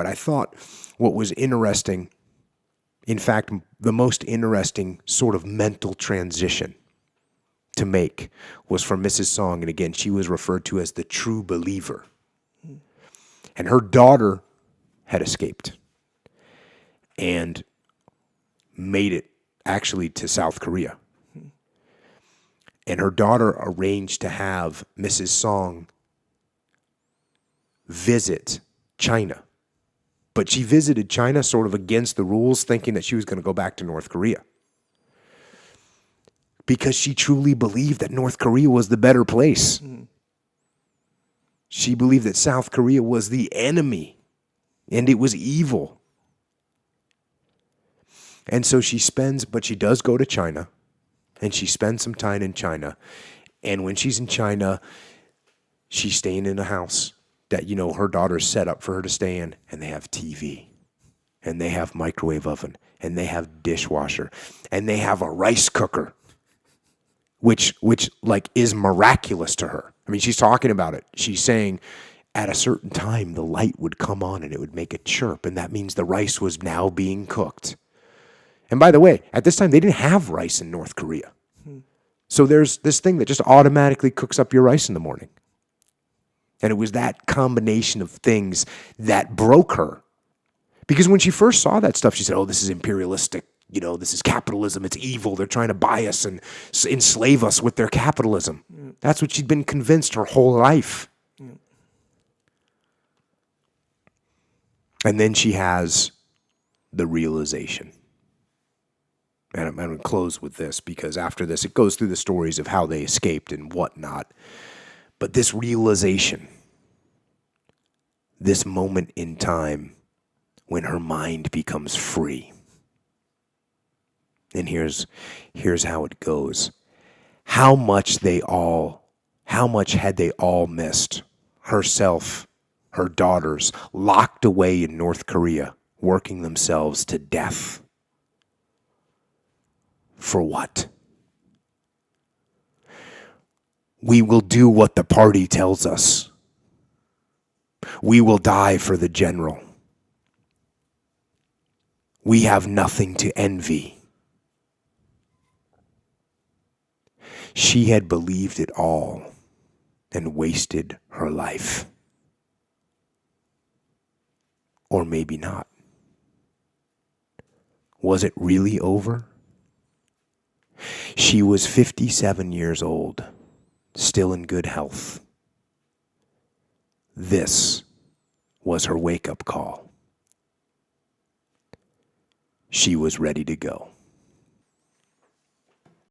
But I thought what was interesting, in fact, the most interesting sort of mental transition to make was from Mrs. Song. And again, she was referred to as the true believer. And her daughter had escaped and made it actually to South Korea. And her daughter arranged to have Mrs. Song visit China. But she visited China sort of against the rules, thinking that she was going to go back to North Korea. Because she truly believed that North Korea was the better place. She believed that South Korea was the enemy and it was evil. And so she does go to China, and she spends some time in China. And when she's in China, she's staying in a house that, her daughter's set up for her to stay in, and they have TV, and they have microwave oven, and they have dishwasher, and they have a rice cooker, which is miraculous to her. I mean, she's talking about it. She's saying at a certain time, the light would come on and it would make a chirp, and that means the rice was now being cooked. And by the way, at this time, they didn't have rice in North Korea. So there's this thing that just automatically cooks up your rice in the morning. And it was that combination of things that broke her. Because when she first saw that stuff, she said, oh, this is imperialistic. This is capitalism. It's evil. They're trying to buy us and enslave us with their capitalism. That's what she'd been convinced her whole life. And then she has the realization. And I'm going to close with this, because after this, it goes through the stories of how they escaped and whatnot. But this realization, this moment in time when her mind becomes free. And here's how it goes. How much had they all missed herself, her daughters, locked away in North Korea, working themselves to death. For what? We will do what the party tells us. We will die for the general. We have nothing to envy. She had believed it all and wasted her life. Or maybe not. Was it really over? She was 57 years old, still in good health. This was her wake-up call. She was ready to go.